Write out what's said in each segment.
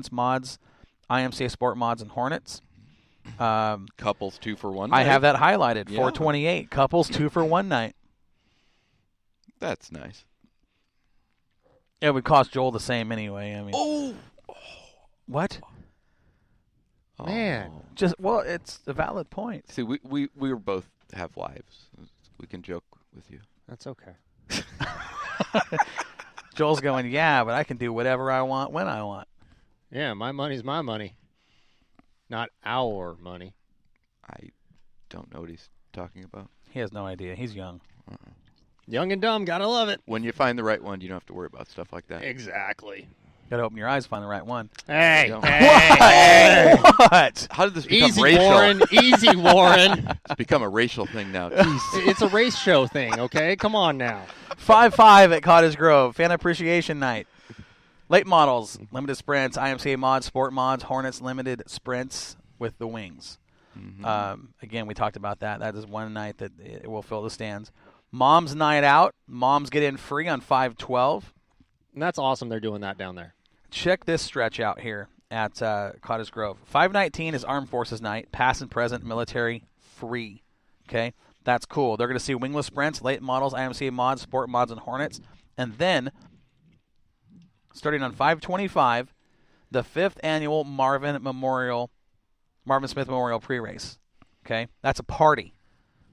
Endurance Mods, IMCA Sport Mods, and Hornets. Couples 2 for 1 I night. have that highlighted. Yeah. 428 couples 2 for 1 night. That's nice. It would cost Joel the same anyway. I mean, what? Man. It's a valid point. See, we were both have wives. We can joke with you. That's okay. Joel's going, yeah, but I can do whatever I want when I want. Yeah, my money's my money, not our money. I don't know what he's talking about. He has no idea. He's young. Young and dumb, gotta love it. When you find the right one, you don't have to worry about stuff like that. Exactly. Got to open your eyes to find the right one. Hey, Yeah. hey, What? How did this become easy, racial? Warren. Easy, Warren. It's become a racial thing now. Jeez. It's a race show thing, okay? Come on now. 5-5 at Cottage Grove. Fan Appreciation Night. Late models, limited sprints, IMCA mods, sport mods, Hornets, limited sprints with the wings. Again, we talked about that. That is one night that it will fill the stands. Mom's Night Out. Moms get in free on 5-12. And that's awesome they're doing that down there. Check this stretch out here at Cottage Grove. 5-19 is Armed Forces Night, past and present military free. Okay, that's cool. They're going to see wingless sprints, late models, IMCA mods, sport mods, and Hornets. And then, starting on 5-25, the 5th annual Marvin Smith Memorial pre-race. Okay, that's a party.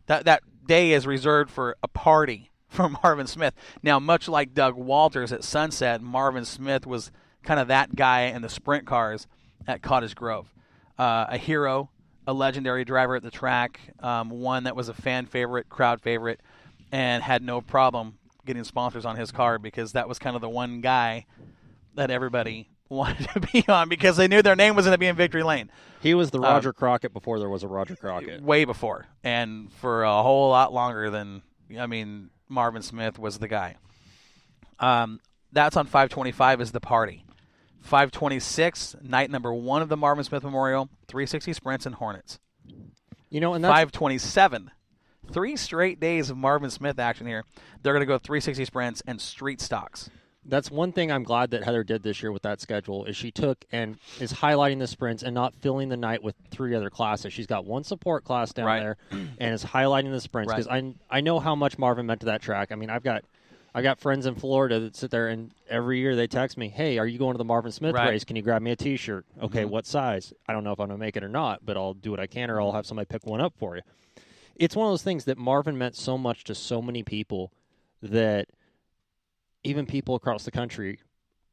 That day is reserved for a party for Marvin Smith. Now, much like Doug Walters at Sunset, Marvin Smith was kind of that guy in the sprint cars at Cottage Grove. A hero, a legendary driver at the track, one that was a fan favorite, crowd favorite, and had no problem getting sponsors on his car because that was kind of the one guy that everybody wanted to be on because they knew their name was going to be in Victory Lane. He was the Roger Crockett before there was a Roger Crockett. Way before, and for a whole lot longer than, Marvin Smith was the guy. That's on 525 is the party. 526, night number 1 of the Marvin Smith Memorial, 360 sprints and Hornets. And that's 527, 3 straight days of Marvin Smith action here. They're going to go 360 sprints and street stocks. That's one thing I'm glad that Heather did this year with that schedule is she took and is highlighting the sprints and not filling the night with 3 other classes. She's got one support class down there and is highlighting the sprints because I know how much Marvin meant to that track. I mean, I've got friends in Florida that sit there and every year they text me, "Hey, are you going to the Marvin Smith race? Can you grab me a T-shirt?" Okay, what size? I don't know if I'm going to make it or not, but I'll do what I can or I'll have somebody pick one up for you. It's one of those things that Marvin meant so much to so many people that even people across the country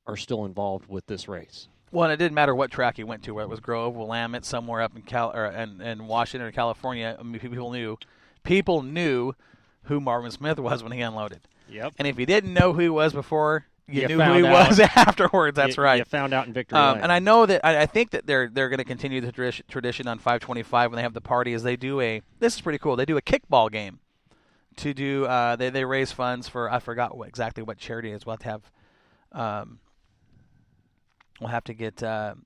are still involved with this race. Well, and it didn't matter what track he went to, whether it was Grove, Willamette, somewhere up in Washington or California. I mean, people knew who Marvin Smith was when he unloaded. Yep. And if you didn't know who he was before, you knew who found he out. was afterwards. That's right. You found out in Victory Lane. And I know that I think that they're going to continue the tradition on 525 when they have the party. Is they do this is pretty cool. They do a kickball game. To do, they raise funds for, I forgot exactly what charity it is. We'll have to get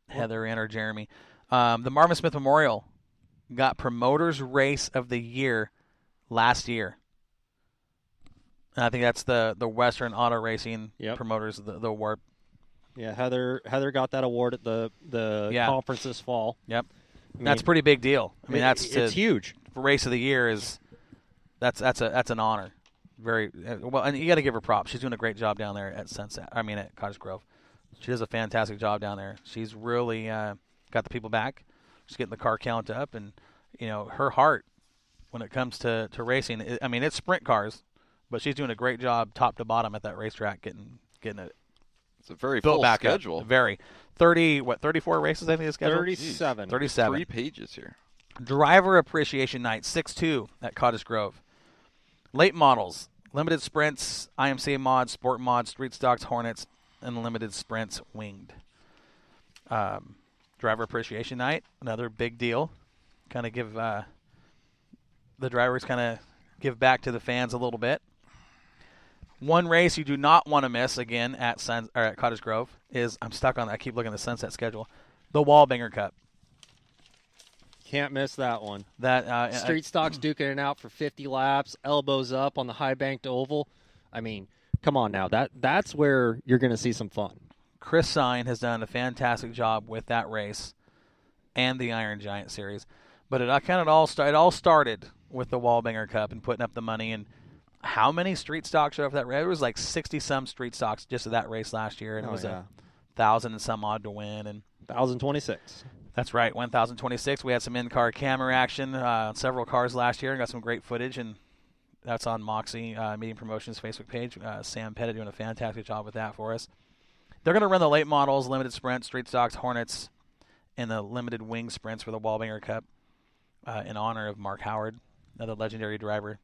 Heather in or Jeremy. The Marvin Smith Memorial got Promoters Race of the Year last year. And I think that's the Western Auto Racing Promoters, the award. Yeah, Heather got that award at the conference this fall. Yep, that's a pretty big deal. I mean, it's huge. Race of the Year is. That's an honor, very well, and you got to give her props. She's doing a great job down there at at Cottage Grove. She does a fantastic job down there. She's really got the people back. She's getting the car count up, and her heart when it comes to racing. It's sprint cars, but she's doing a great job top to bottom at that racetrack, getting it. It's a very built full back schedule. Up. Very 34 races I think is scheduled. 37. 37. 3 pages here. Driver Appreciation Night 6-2 at Cottage Grove. Late models, limited sprints, IMCA mods, sport mods, street stocks, Hornets, and limited sprints, winged. Driver Appreciation Night, another big deal. Kind of give the drivers give back to the fans a little bit. One race you do not want to miss again at Cottage Grove is I keep looking at the Sunset schedule, the Wallbanger Cup. Can't miss that one. That street stocks duking it out for 50 laps, elbows up on the high banked oval. I mean, come on now. That's where you're going to see some fun. Chris Sine has done a fantastic job with that race and the Iron Giant Series. But it all started with the Wallbanger Cup and putting up the money. And how many street stocks showed up for that race? It was like 60-some street stocks just at that race last year, and it was 1,000 and some odd to win. And 1,026. That's right, 1,026. We had some in-car camera action on several cars last year and got some great footage, and that's on Moxie Meeting Promotions Facebook page. Sam Pettit doing a fantastic job with that for us. They're going to run the late models, limited sprint, street stocks, Hornets, and the limited wing sprints for the Wallbanger Cup in honor of Mark Howard, another legendary driver,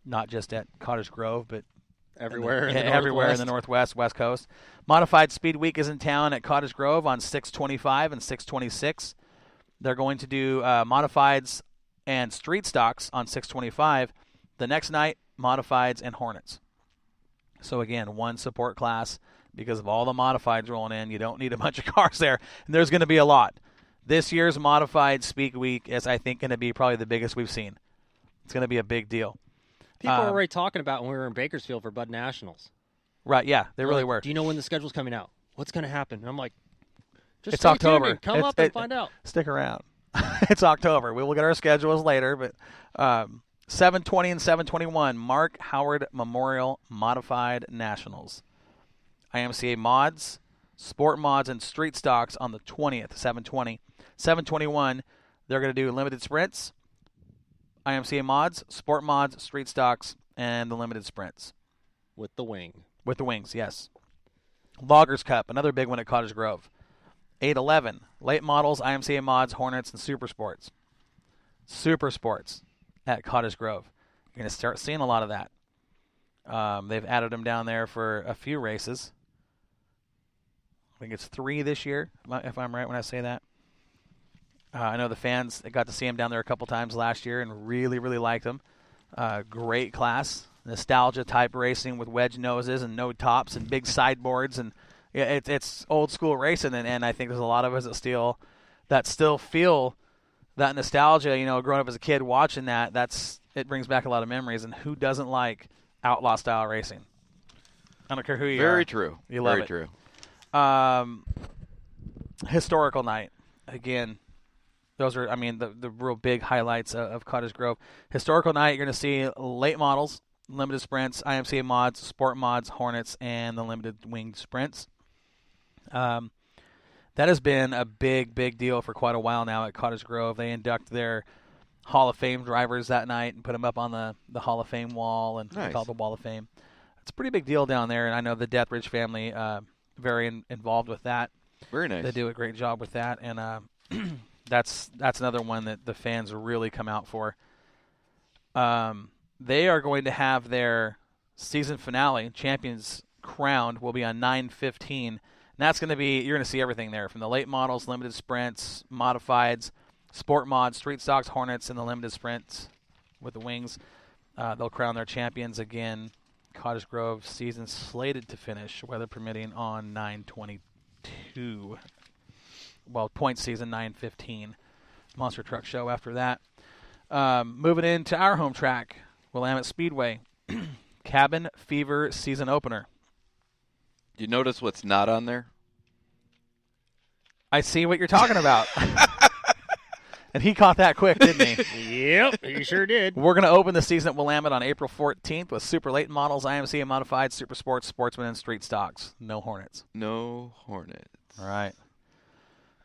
not just at Cottage Grove, but everywhere everywhere in the Northwest, West Coast. Modified Speed Week is in town at Cottage Grove on 6/25 and 6/26. They're going to do modifieds and street stocks on 6/25. The next night, modifieds and Hornets. So again, one support class because of all the modifieds rolling in. You don't need a bunch of cars there, and there's going to be a lot. This year's Modified Speed Week is, I think, going to be probably the biggest we've seen. It's going to be a big deal. People were already talking about when we were in Bakersfield for Bud Nationals. Right, yeah, they really were. Do you know when the schedule's coming out? What's going to happen? And I'm like, just it's stay October. tuned and come up and find out. Stick around. It's October. We will get our schedules later, but 7/20 and 7/21, Mark Howard Memorial Modified Nationals. IMCA mods, sport mods, and street stocks on the 20th, 7/20. 7/21, they're going to do limited sprints, IMCA mods, sport mods, street stocks, and the limited sprints. With the wing. With the wings, yes. Loggers Cup, another big one at Cottage Grove. 8/11, late models, IMCA mods, Hornets, and Super Sports. Super Sports at Cottage Grove. You're going to start seeing a lot of that. They've added them down there for a few races. I think it's 3 this year, if I'm right when I say that. I know the fans got to see him down there a couple times last year and really, really liked him. Great class. Nostalgia-type racing with wedge noses and no tops and big sideboards. And it's old-school racing, and I think there's a lot of us that still feel that nostalgia, growing up as a kid watching that. It brings back a lot of memories. And who doesn't like outlaw-style racing? I don't care who you are. Very true. You love it. Very true. Historical night. Again, those are, the real big highlights of Cottage Grove. Historical night, you're going to see late models, limited sprints, IMCA mods, sport mods, Hornets, and the limited winged sprints. That has been a big, big deal for quite a while now at Cottage Grove. They induct their Hall of Fame drivers that night and put them up on the Hall of Fame wall and nice. Call it the Wall of Fame. It's a pretty big deal down there, and I know the Deathridge family very involved with that. Very nice. They do a great job with that, and that's another one that the fans really come out for. They are going to have their season finale, Champions Crowned, will be on 9/15. And that's going to be, you're going to see everything there, from the late models, limited sprints, modifieds, sport mods, street stocks, Hornets, and the limited sprints with the wings. They'll crown their champions again. Cottage Grove season slated to finish, weather permitting, on 9/22. Well, point season 9/15. Monster Truck Show after that. Moving into our home track, Willamette Speedway. Cabin Fever season opener. Do you notice what's not on there? I see what you're talking about. And he caught that quick, didn't he? Yep, he sure did. We're going to open the season at Willamette on April 14th with super late models, IMCA modified, super sports, sportsman, and street stocks. No Hornets. No Hornets. All right.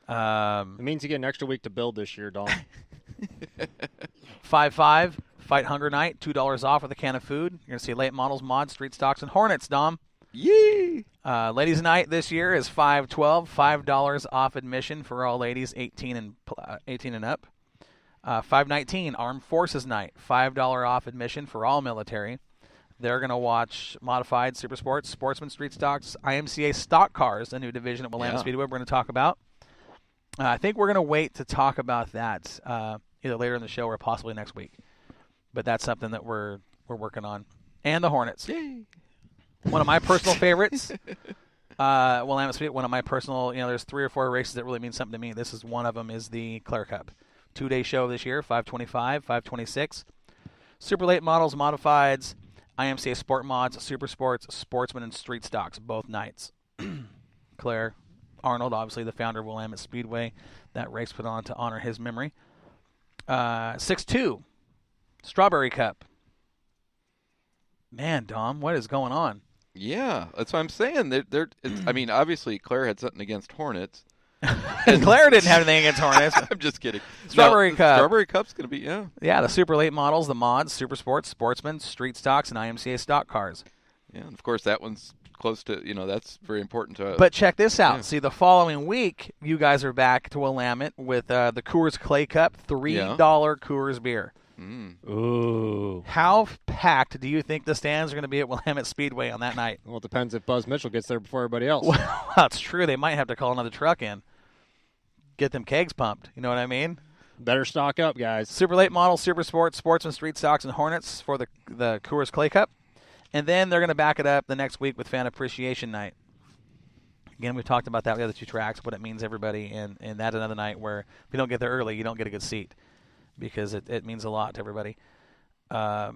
It means you get an extra week to build this year, Dom. 5/5, Fight Hunger Night, $2 off with a can of food. You're going to see late models, mods, street stocks, and Hornets, Dom. Yee! Ladies' night this year is 5/12, $5 off admission for all ladies 18 and up. 5/19, Armed Forces Night, $5 off admission for all military. They're going to watch modified, super sports, sportsman, street stocks, IMCA stock cars, a new division at Willamette Speedway we're going to talk about. I think we're going to wait to talk about that either later in the show or possibly next week. But that's something that we're working on. And the Hornets. Yay! One of my personal favorites. Willamette Speedway, one of my personal, there's 3 or 4 races that really mean something to me. This is one of them, is the Clare Cup. 2-day show this year, 5/25, 5/26. Super late models, modifieds, IMCA sport mods, super sports, sportsman, and street stocks, both nights. Claire Arnold, obviously the founder of Willamette Speedway. That race put on to honor his memory. 6-2, Strawberry Cup. Man, Dom, what is going on? Yeah, that's what I'm saying. I mean, obviously Claire had something against Hornets. Claire didn't have anything against Hornets. I'm just kidding. Strawberry Cup. Strawberry Cup's going to be, yeah. Yeah, the super late models, the mods, super sports, sportsmen, street stocks, and IMCA stock cars. Yeah, and of course that one's close to, that's very important to us. But check this out. Yeah. See, the following week, you guys are back to Willamette with the Coors Clay Cup, $3 Coors beer. Ooh. How packed do you think the stands are going to be at Willamette Speedway on that night? Well, it depends if Buzz Mitchell gets there before everybody else. Well, that's true. They might have to call another truck in. Get them kegs pumped. You know what I mean? Better stock up, guys. Super late models, super sports, sportsman, street stocks, and Hornets for the Coors Clay Cup. And then they're going to back it up the next week with Fan Appreciation Night. Again, we've talked about that with the other two tracks, what it means to everybody, and that's another night where if you don't get there early, you don't get a good seat because it means a lot to everybody. It's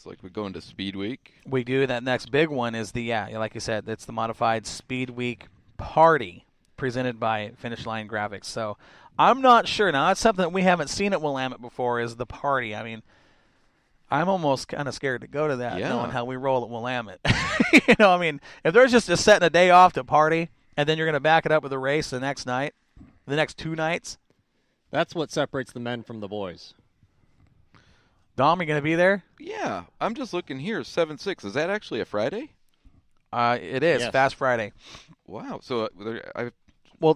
like we go into Speed Week. We do. That next big one is like you said, it's the modified Speed Week party presented by Finish Line Graphics. So I'm not sure. Now, that's something that we haven't seen at Willamette before is the party. I mean, I'm almost kind of scared to go to that, knowing how we roll at Willamette. I mean, if there's just setting a day off to party, and then you're going to back it up with a race the next night, the next 2 nights. That's what separates the men from the boys. Dom, you going to be there? Yeah, I'm just looking here. 7-6. Is that actually a Friday? It is. Yes. Fast Friday. Wow. So I've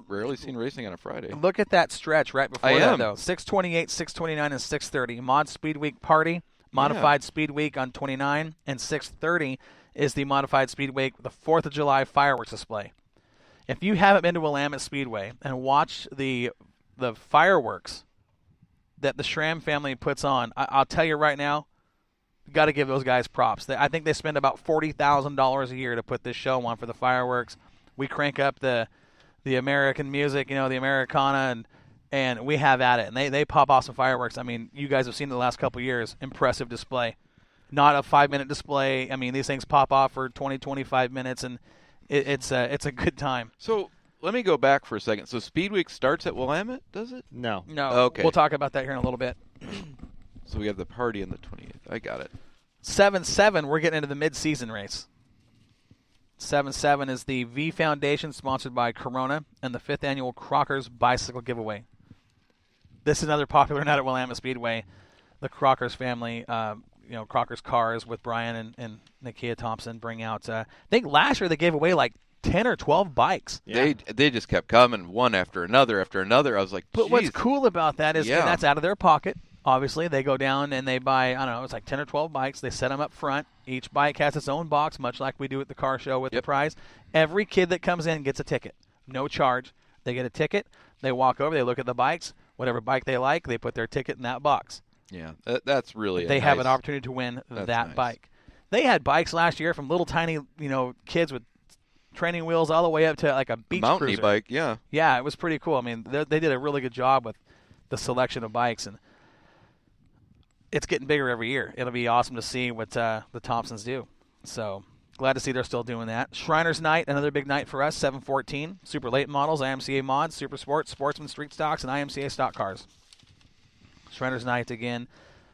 rarely seen racing on a Friday. Look at that stretch right before I that, am. though. 6:28, 6:29, and 6:30. Mod Speed Week party. Modified Speed Week on 29, and 6:30 is the Modified Speed Week, the 4th of July fireworks display. If you haven't been to Willamette Speedway and watched the fireworks that the Schramm family puts on, I'll tell you right now, you got to give those guys props. I think they spend about $40,000 a year to put this show on for the fireworks. We crank up the American music, the Americana, and we have at it. And they pop off some fireworks. I mean, you guys have seen it the last couple of years. Impressive display. Not a 5-minute display. I mean, these things pop off for 20, 25 minutes, and it's a good time. So let me go back for a second. So Speed Week starts at Willamette, does it? No. Okay. We'll talk about that here in a little bit. So we have the party on the 28th. I got it. 7-7, we're getting into the mid-season race. 7-7 is the V Foundation, sponsored by Corona, and the 5th annual Crockers Bicycle Giveaway. This is another popular night at Willamette Speedway. The Crockers family, Crockers Cars with Brian and Nakia Thompson bring out, I think last year they gave away like 10 or 12 bikes. Yeah. They just kept coming one after another after another. I was like, but what's cool about that is Yeah. that's out of their pocket. Obviously, they go down and they buy, I don't know, it's like 10 or 12 bikes. They set them up front. Each bike has its own box, much like we do at the car show with the prize. Every kid that comes in gets a ticket. No charge. They get a ticket. They walk over. They look at the bikes. Whatever bike they like, they put their ticket in that box. Yeah, that's really They have an opportunity to win that nice. bike. They had bikes last year from little tiny, kids with training wheels all the way up to like a beach mountain cruiser. bike. Yeah, Yeah, it was pretty cool. I mean, they did a really good job with the selection of bikes, and it's getting bigger every year. It'll be awesome to see what the Thompsons do. So glad to see they're still doing that. Shriners Night, another big night for us, 7-14. Super late models, IMCA mods, super sports, sportsman street stocks, and IMCA stock cars. Shriners Night, again,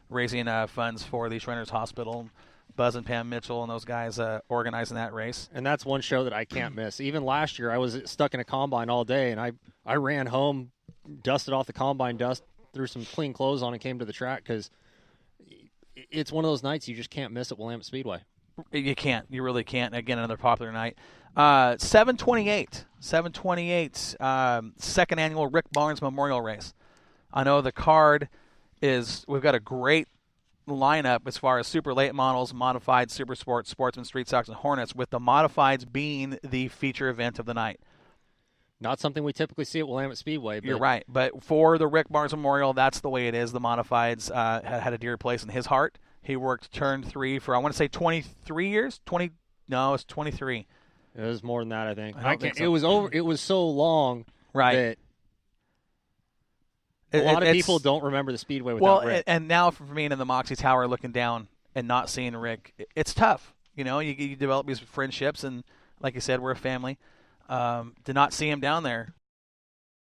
raising funds for the Shriners Hospital. Buzz and Pam Mitchell and those guys organizing that race. And that's one show that I can't miss. Even last year, I was stuck in a combine all day, and I ran home, dusted off the combine dust, threw some clean clothes on, and came to the track because it's one of those nights you just can't miss at Willamette Speedway. You can't. You really can't. Again, another popular night. 728. 728, second annual Rick Barnes Memorial Race. I know the card is, we've got a great lineup as far as super late models, modified, super sports, sportsman, street stocks, and Hornets, with the modifieds being the feature event of the night. Not something we typically see at Willamette Speedway. But You're right. But for the Rick Barnes Memorial, that's the way it is. The modifieds had a dear place in his heart. He worked turn 3 for, I want to say, 23 years? No, it's 23. It was more than that, I think. I don't think so. It was so long Right. that a lot of people don't remember the Speedway without Rick. And now for me in the Moxie Tower looking down and not seeing Rick, it's tough. You develop these friendships, and Like you said, we're a family. Did not see him down there